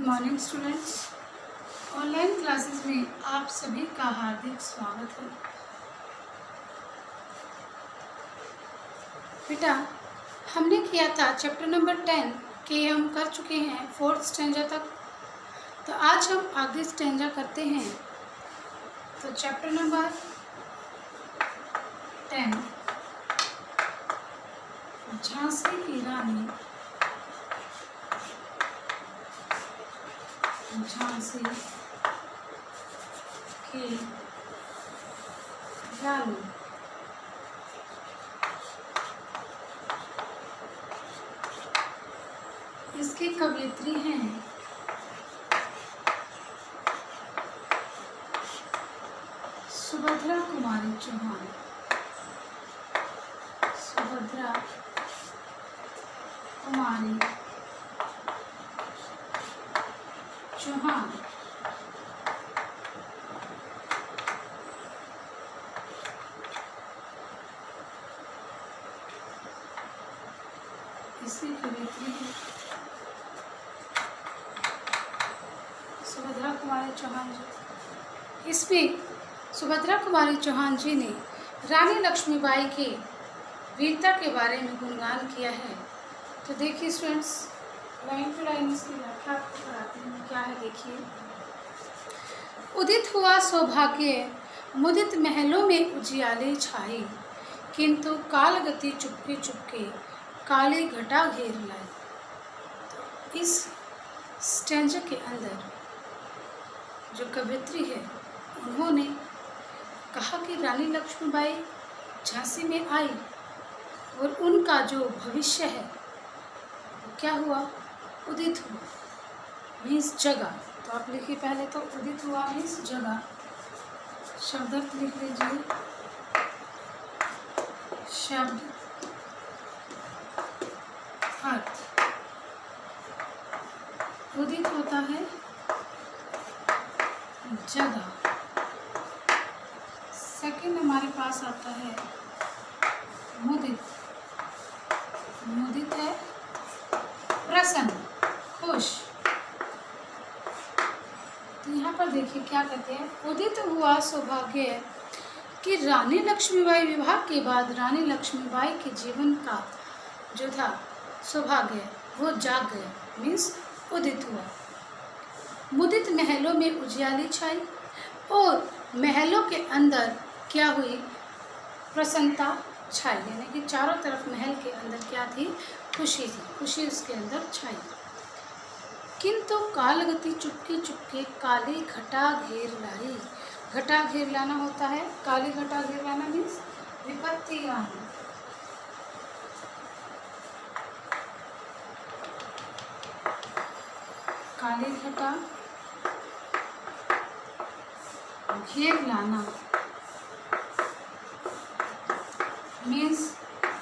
Morning students, online classes में आप सभी का हार्दिक स्वागत है। बेटा, हमने किया था चैप्टर नंबर 10 के हम कर चुके हैं 4th स्टैंजा तक। तो आज हम आगे स्टैंजा करते हैं। तो चैप्टर नंबर 10 झांसी की रानी, झांसी की रानी। इसकी कवयित्री हैं सुभद्रा कुमारी चौहान। सुभद्रा कुमारी चौहान। इसकी कवयित्री है सुभद्रा कुमारी चौहान जी। इसमें सुभद्रा कुमारी चौहान जी ने रानी लक्ष्मीबाई के वीरता के बारे में गुणगान किया है। तो देखिए स्टूडेंट्स, लाइन टू लाइन इसकी व्याख्या आपको कराती हूँ। क्या है देखिए। उदित हुआ सौभाग्य, मुदित महलों में उजियाले छाई, किंतु काल गति चुपके चुपके काली घटा घेर लाई। तो इस स्टैंजा के अंदर जो कवयित्री है, उन्होंने कहा कि रानी लक्ष्मीबाई झांसी में आई और उनका जो भविष्य है वो क्या हुआ, उदित हुआ, मीन्स जगह। तो आप लिखिए पहले तो उदित हुआ मीन्स जगह। शब्दार्थ लिख लीजिए। शब्द अर्थ, उदित होता है जगह। सेकंड हमारे पास आता है मुदित। मुदित है प्रसन्न, खुश। तो यहाँ पर देखिए क्या कहते हैं। उदित हुआ सौभाग्य कि रानी लक्ष्मीबाई विवाह के बाद रानी लक्ष्मीबाई के जीवन का जो था सौभाग्य वो जाग गया, मीन्स उदित हुआ। मुदित महलों में उजियाली छाई, और महलों के अंदर क्या हुई, प्रसन्नता छाई, यानी कि चारों तरफ महल के अंदर क्या थी, खुशी थी, खुशी उसके अंदर छाई। किंतु काल गति चुपके चुपके काली घटा घेर लाई। घटा घेर लाना होता है, काली घटा घेर लाना मीन्स विपत्ति आना। काली घटा घेर लाना मीन्स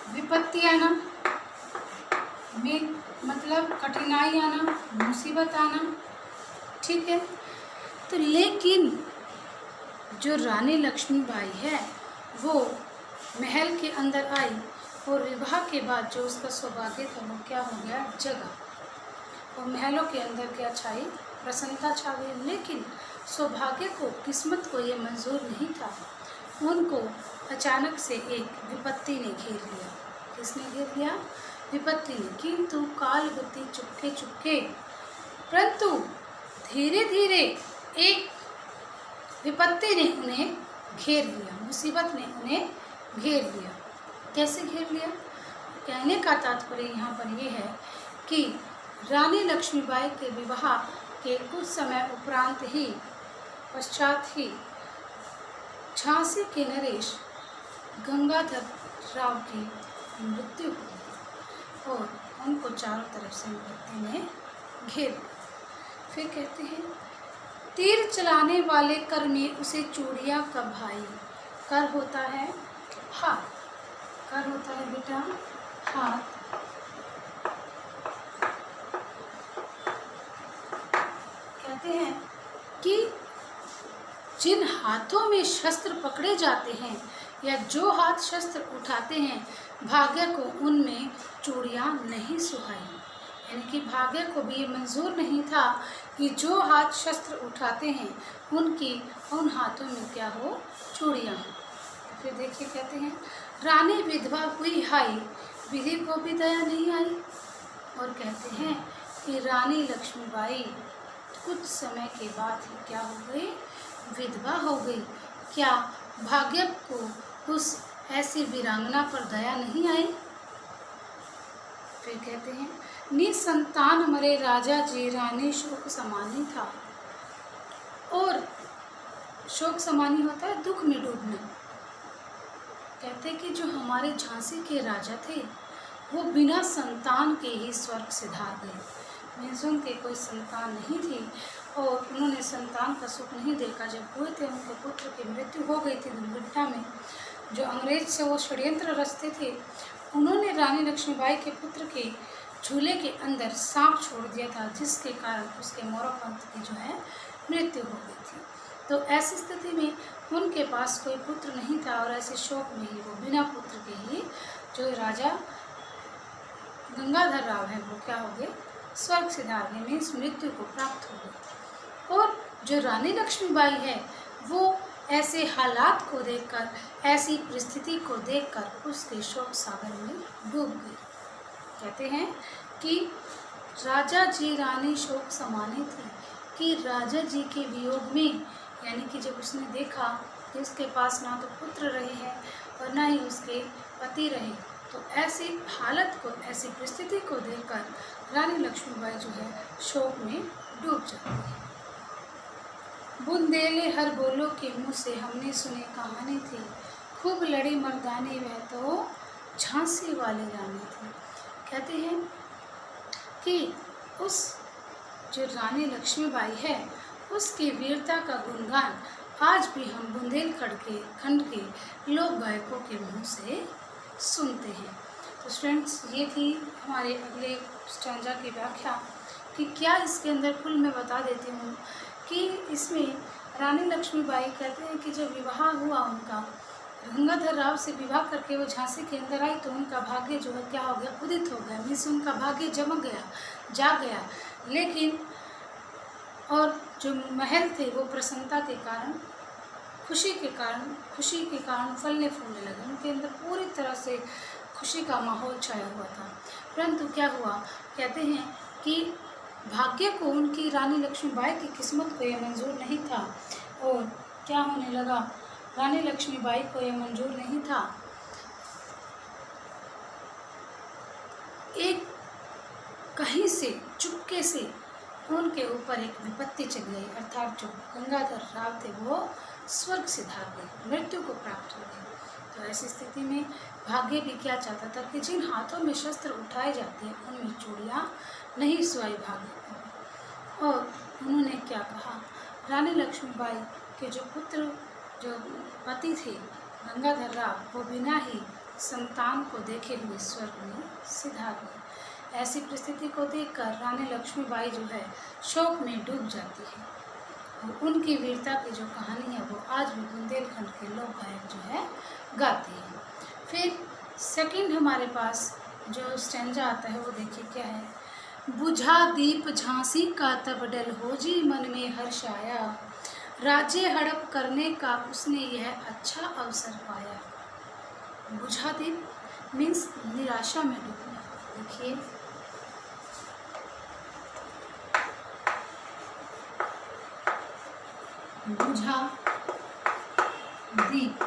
विपत्ति आना, मतलब कठिनाई आना, मुसीबत आना। ठीक है। तो लेकिन जो रानी लक्ष्मीबाई है वो महल के अंदर आई और विवाह के बाद जो उसका सौभाग्य था वो क्या हो गया, जगह। और महलों के अंदर क्या छाई, प्रसन्नता छा गई। लेकिन सौभाग्य को, किस्मत को ये मंजूर नहीं था। उनको अचानक से एक विपत्ति ने घेर लिया। किसने घेर लिया, विपत्ति ने। किंतु काल गति चुपके चुपके, परंतु धीरे धीरे एक विपत्ति ने उन्हें घेर लिया, मुसीबत ने उन्हें घेर लिया। कैसे घेर लिया, कहने का तात्पर्य यहाँ पर यह है कि रानी लक्ष्मीबाई के विवाह के कुछ समय उपरांत ही, पश्चात ही झांसी के नरेश गंगाधर राव की मृत्यु हुई और उनको चारों तरफ से विपत्ति ने घेर लिया। फिर कहते हैं, तीर चलाने वाले कर में उसे चूड़िया का भाई। कर होता है हाथ, कर होता है बेटा हाथ। कहते हैं कि जिन हाथों में शस्त्र पकड़े जाते हैं या जो हाथ शस्त्र उठाते हैं, भाग्य को उनमें चूड़ियाँ नहीं सुहाई। यानी कि भाग्य को भी ये मंजूर नहीं था कि जो हाथ शस्त्र उठाते हैं उन हाथों में क्या हो, चूड़ियाँ हो। फिर देखिए कहते हैं, रानी विधवा हुई हाय, विधि को भी दया नहीं आई। और कहते हैं कि रानी लक्ष्मीबाई कुछ समय के बाद ही क्या हो गई, विधवा हो गई। क्या भाग्य को उस ऐसी वीरांगना पर दया नहीं आई। फिर कहते हैं, निसंतान मरे राजा जी, रानी शोक समानी था। और शोक समानी होता है दुख में डूबना। कहते हैं कि जो हमारे झांसी के राजा थे वो बिना संतान के ही स्वर्ग सिधार गए। मीन्स उनके कोई संतान नहीं थी और उन्होंने संतान का सुख नहीं देखा। जब हुए थे उनके पुत्र की मृत्यु हो गई थी दुर्घटना में। जो अंग्रेज से वो षड्यंत्र रचते थे, उन्होंने रानी लक्ष्मीबाई के पुत्र के झूले के अंदर सांप छोड़ दिया था, जिसके कारण उसके मोरोपंत की जो है मृत्यु हो गई थी। तो ऐसी स्थिति में उनके पास कोई पुत्र नहीं था और ऐसे शोक में ही वो बिना पुत्र के ही जो राजा गंगाधर राव है वो क्या हो गए, स्वर्ग सिधार गए, मीन्स मृत्यु को प्राप्त हो गए। और जो रानी लक्ष्मीबाई है वो ऐसे हालात को देखकर, ऐसी परिस्थिति को देखकर उसके शोक सागर में डूब गई। कहते हैं कि राजा जी रानी शोक समानी थी, कि राजा जी के वियोग में, यानी कि जब उसने देखा कि उसके पास ना तो पुत्र रहे हैं और ना ही उसके पति रहे, तो ऐसी हालत को, ऐसी परिस्थिति को देखकर रानी लक्ष्मीबाई जो है शोक में डूब जाती है। बुंदेले हर बोलो के मुँह से हमने सुनी कहानी थी, खूब लड़ी मर्दानी वह तो झांसी वाली रानी थी। कहते हैं कि उस जो रानी लक्ष्मीबाई है उसकी वीरता का गुणगान आज भी हम बुंदेलखंड के लोक गायकों के मुँह से सुनते हैं। तो स्टूडेंट्स, ये थी हमारे अगले स्टैंजा की व्याख्या कि क्या इसके अंदर कुल मैं बता देती हूँ कि इसमें रानी लक्ष्मीबाई कहते हैं कि जब विवाह हुआ उनका, गंगाधर राव से विवाह करके वो झांसी के अंदर आई तो उनका भाग्य जो है क्या हो गया, उदित हो गया, मीन्स उनका भाग्य जमक गया, जाग गया। लेकिन और जो महल थे वो प्रसन्नता के कारण, खुशी के कारण फलने फूलने लगे। उनके अंदर पूरी तरह से खुशी का माहौल छाया हुआ था। परंतु क्या हुआ, कहते हैं कि भाग्य को, उनकी रानी लक्ष्मीबाई की किस्मत को यह मंजूर नहीं था। और क्या होने लगा, रानी लक्ष्मीबाई को यह मंजूर नहीं था। एक कहीं से चुपके से उनके ऊपर एक विपत्ति चल गई, अर्थात जो गंगाधर राव थे वो स्वर्ग सिधार गए, मृत्यु को प्राप्त हो गए। तो ऐसी स्थिति में भाग्य भी क्या चाहता था कि जिन हाथों में शस्त्र उठाए जाते हैं उनमें चूड़ियाँ नहीं सुहाई भाग्य को। और उन्होंने क्या कहा, रानी लक्ष्मीबाई के जो पुत्र, जो पति थे गंगाधर राव, वो बिना ही संतान को देखे हुए स्वर्ग में सिधार गए। ऐसी परिस्थिति को देखकर रानी लक्ष्मीबाई जो है शोक में डूब जाती है। और उनकी वीरता की जो कहानी है वो आज भी बुंदेलखंड के लोक गायक जो है गाते हैं। फिर सेकंड हमारे पास जो स्टैंजा आता है वो देखिए क्या है, बुझा दीप झांसी का तब डलहौजी मन में हर्ष आया, राज्य हड़प करने का उसने यह अच्छा अवसर पाया। बुझा दीप मीन्स निराशा में डूबना। देखिए बुझा दीप,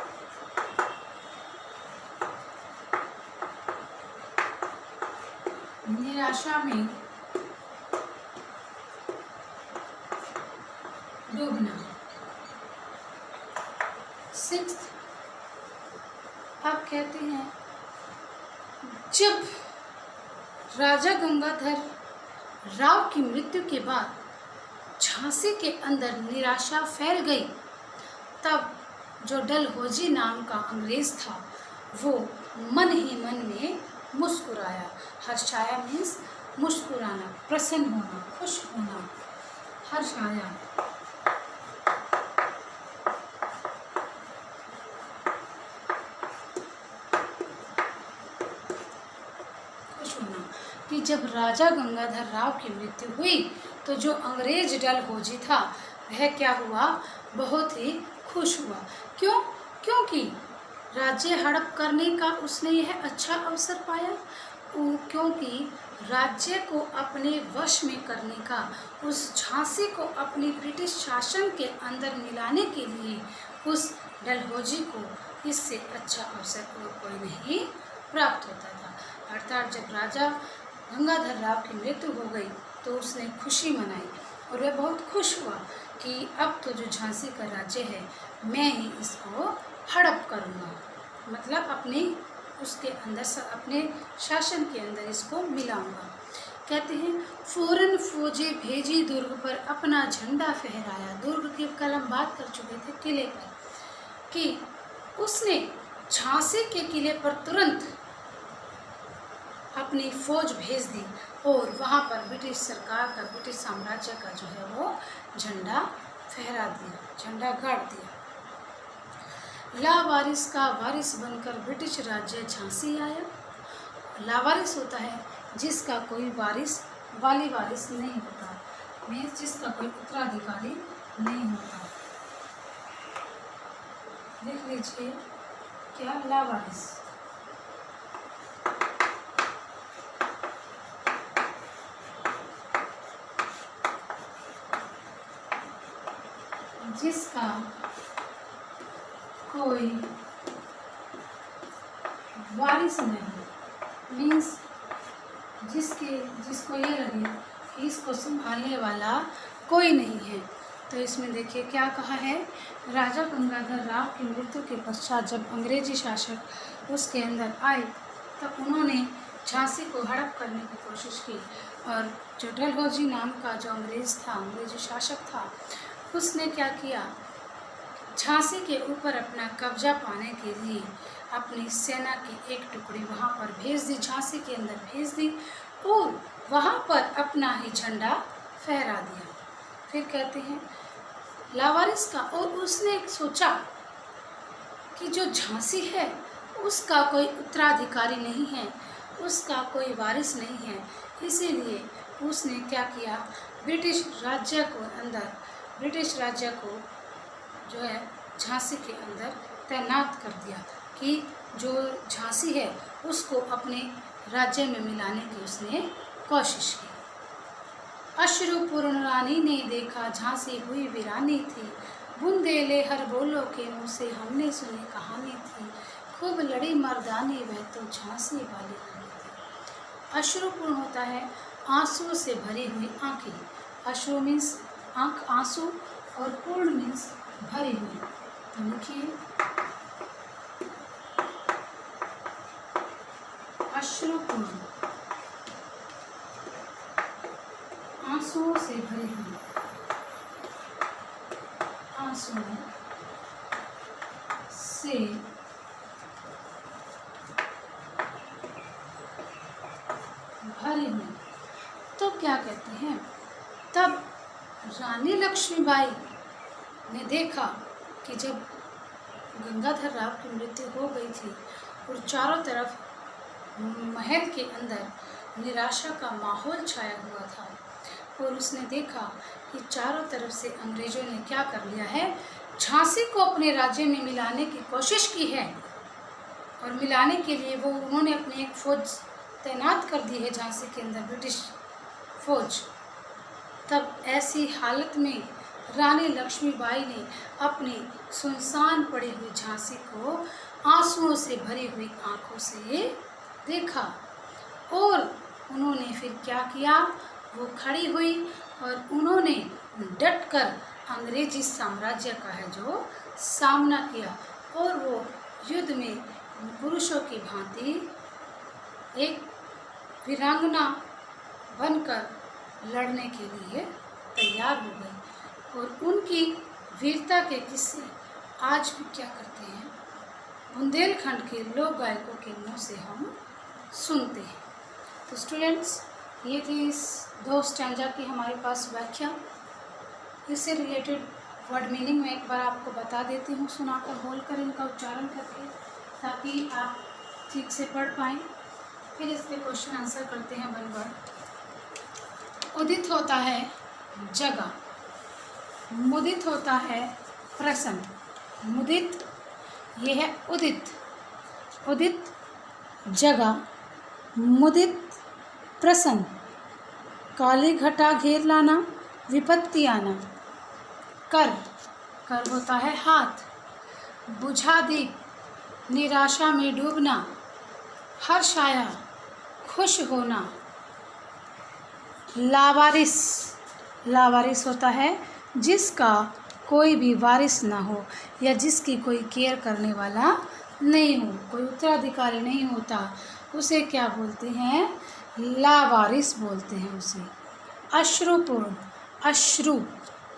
निराशा में डूबना। सिक्स्थ, आप कहते हैं जब राजा गंगाधर राव की मृत्यु के बाद झांसी के अंदर निराशा फैल गई, तब जो डलहौजी नाम का अंग्रेज था वो मन ही मन में मुस्कुराया। हर्षाया मीन्स मुस्कुराना, प्रसन्न होना, खुश होना, हर्षाया। खुश होना कि जब राजा गंगाधर राव की मृत्यु हुई तो जो अंग्रेज डलहौजी था वह क्या हुआ, बहुत ही खुश हुआ। क्यों? क्योंकि राज्य हड़प करने का उसने यह अच्छा अवसर पाया। क्योंकि राज्य को अपने वश में करने का, उस झांसी को अपनी ब्रिटिश शासन के अंदर मिलाने के लिए उस डलहौजी को इससे अच्छा अवसर और कोई नहीं प्राप्त होता था। अर्थात जब राजा गंगाधर राव की मृत्यु हो गई तो उसने खुशी मनाई और वह बहुत खुश हुआ कि अब तो जो झांसी का राज्य है मैं ही इसको हड़प करूँगा, मतलब उसके अंदर अपने शासन के अंदर इसको मिलाऊंगा। कहते हैं फौरन फौजें भेजी दुर्ग पर अपना झंडा फहराया। दुर्ग की कल हम बात कर चुके थे किले पर, कि उसने झांसी के किले पर तुरंत अपनी फौज भेज दी और वहाँ पर ब्रिटिश सरकार का, ब्रिटिश साम्राज्य का जो है वो झंडा फहरा दिया, झंडा गाड़ दिया। लावारिस का वारिस बनकर ब्रिटिश राज्य झांसी आया। लावारिस होता है जिसका कोई वारिस, वाली वारिस नहीं होता, मीन्स जिसका कोई उत्तराधिकारी नहीं होता। देख लीजिए क्या लावारिस, जिसका कोई वारिस नहीं, मीन्स जिसको ये लगे कि इसको संभालने वाला कोई नहीं है। तो इसमें देखिए क्या कहा है, राजा गंगाधर राव की मृत्यु के पश्चात जब अंग्रेजी शासक उसके अंदर आए तब उन्होंने झांसी को हड़प करने की कोशिश की और जो डलहौजी नाम का जो अंग्रेज था, अंग्रेजी शासक था, उसने क्या किया, झांसी के ऊपर अपना कब्जा पाने के लिए अपनी सेना की एक टुकड़ी वहाँ पर भेज दी, झांसी के अंदर भेज दी और वहाँ पर अपना ही झंडा फहरा दिया। फिर कहते हैं लावारिस का, और उसने सोचा कि जो झांसी है उसका कोई उत्तराधिकारी नहीं है, उसका कोई वारिस नहीं है, इसीलिए उसने क्या किया, ब्रिटिश राज्य को जो है झांसी के अंदर तैनात कर दिया कि जो झांसी है उसको अपने राज्य में मिलाने की उसने कोशिश की। अश्रुपूर्ण रानी ने देखा झांसी हुई वीरानी थी, बुंदेले हर बोलो के मुँह से हमने सुनी कहानी थी, खूब लड़ी मर्दानी वह तो झांसी वाली रानी थी। अश्रुपूर्ण होता है आंसुओं से भरी हुई आँखें, अश्रु मीन्स आँख, आंसू, और पूर्ण मीन्स भरी हुई। तो लिखिए अश्रुपूर्ण, आंसुओं से भरी हुई, आंसुओं से भरी हुई। तो क्या कहते हैं, तब रानी लक्ष्मीबाई ने देखा कि जब गंगाधर राव की मृत्यु हो गई थी और चारों तरफ महल के अंदर निराशा का माहौल छाया हुआ था, और उसने देखा कि चारों तरफ से अंग्रेजों ने क्या कर लिया है, झांसी को अपने राज्य में मिलाने की कोशिश की है और मिलाने के लिए उन्होंने अपनी एक फौज तैनात कर दी है झांसी के अंदर, ब्रिटिश फौज। तब ऐसी हालत में रानी लक्ष्मीबाई ने अपनी सुनसान पड़ी हुई झांसी को आंसुओं से भरी हुई आंखों से देखा और उन्होंने फिर क्या किया, वो खड़ी हुई और उन्होंने डटकर अंग्रेजी साम्राज्य का है जो सामना किया और वो युद्ध में पुरुषों की भांति एक वीरांगना बनकर लड़ने के लिए तैयार हो गई। और उनकी वीरता के किस्से आज भी क्या करते हैं, बुंदेलखंड के लोक गायकों के मुँह से हम सुनते हैं। तो स्टूडेंट्स, ये थी इस 2 स्टैंजा की हमारे पास व्याख्या। इससे रिलेटेड वर्ड मीनिंग में एक बार आपको बता देती हूँ, सुनाकर बोलकर इनका उच्चारण करके, ताकि आप ठीक से पढ़ पाएँ। फिर इसके क्वेश्चन आंसर करते हैं वन वर्ड। उदित होता है जगह, मुदित होता है प्रसन्न। मुदित ये है उदित, उदित जगह, मुदित प्रसन्न। काली घटा घेर लाना, विपत्ति आना। कर, कर होता है हाथ। बुझा दीप, निराशा में डूबना। हर्ष आया, खुश होना। लावारिस, लावारिस होता है जिसका कोई भी वारिस ना हो या जिसकी कोई केयर करने वाला नहीं हो, कोई उत्तराधिकारी नहीं होता, उसे क्या बोलते हैं? लावारिस बोलते हैं उसे। अश्रुपूर्ण, अश्रु,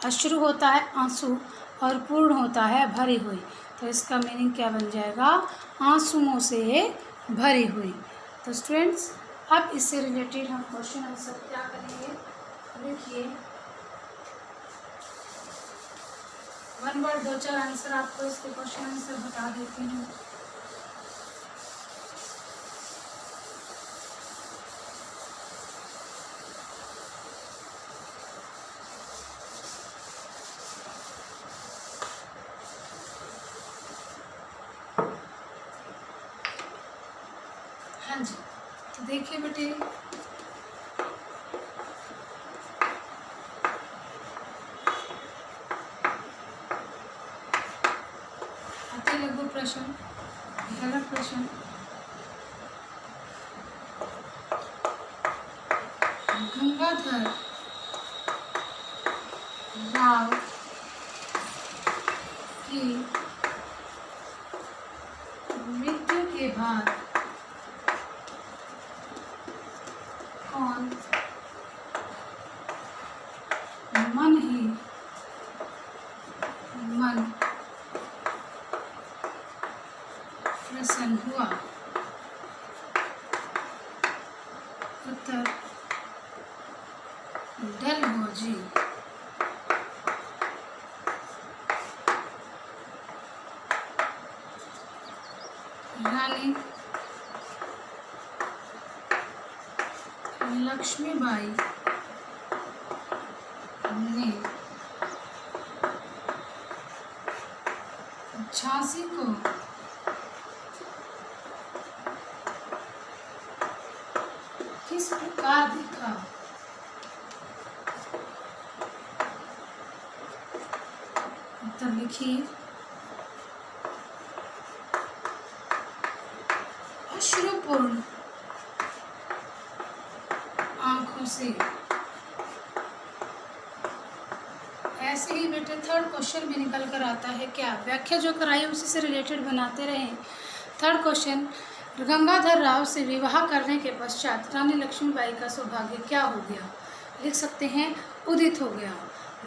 अश्रु होता है आंसू और पूर्ण होता है भरी हुई, तो इसका मीनिंग क्या बन जाएगा? आंसुओं से भरी हुई। तो स्टूडेंट्स, अब इससे रिलेटेड हम क्वेश्चन आंसर क्या करेंगे? देखिए, वन वर्ड 2-4 आंसर आपको इसके क्वेश्चन आंसर बता देती हूँ। हाँ जी, तो देखिए बेटे, अति लघु प्रश्न, गलत प्रश्न। गंगाधर राव की मृत्यु के बाद कौन मन ही मन प्रसन्न हुआ? उत्तर, डलहौजी। रानी लक्ष्मीबाई ने झांसी को किस प्रकार देखा? उत्तर लिखिए। अश्रुपूर्ण आंखों से। ऐसे ही बेटे थर्ड क्वेश्चन भी निकल कर आता है क्या? व्याख्या जो कराई उसी से रिलेटेड बनाते रहें। थर्ड क्वेश्चन, गंगाधर राव से विवाह करने के पश्चात रानी लक्ष्मीबाई का सौभाग्य क्या हो गया? लिख सकते हैं उदित हो गया।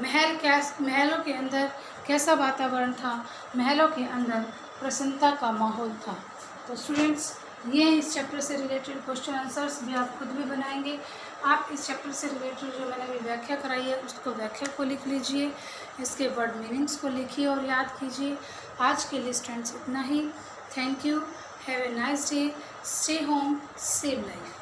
महलों के अंदर कैसा वातावरण था? महलों के अंदर प्रसन्नता का माहौल था। तो स्टूडेंट्स, ये इस चैप्टर से रिलेटेड क्वेश्चन आंसर्स भी आप खुद भी बनाएंगे। आप इस चैप्टर से रिलेटेड जो मैंने अभी व्याख्या कराई है उसको व्याख्या को लिख लीजिए, इसके वर्ड मीनिंग्स को लिखिए और याद कीजिए। आज के लिए स्टूडेंट्स इतना ही। Thank you, have a nice day, stay home, save life.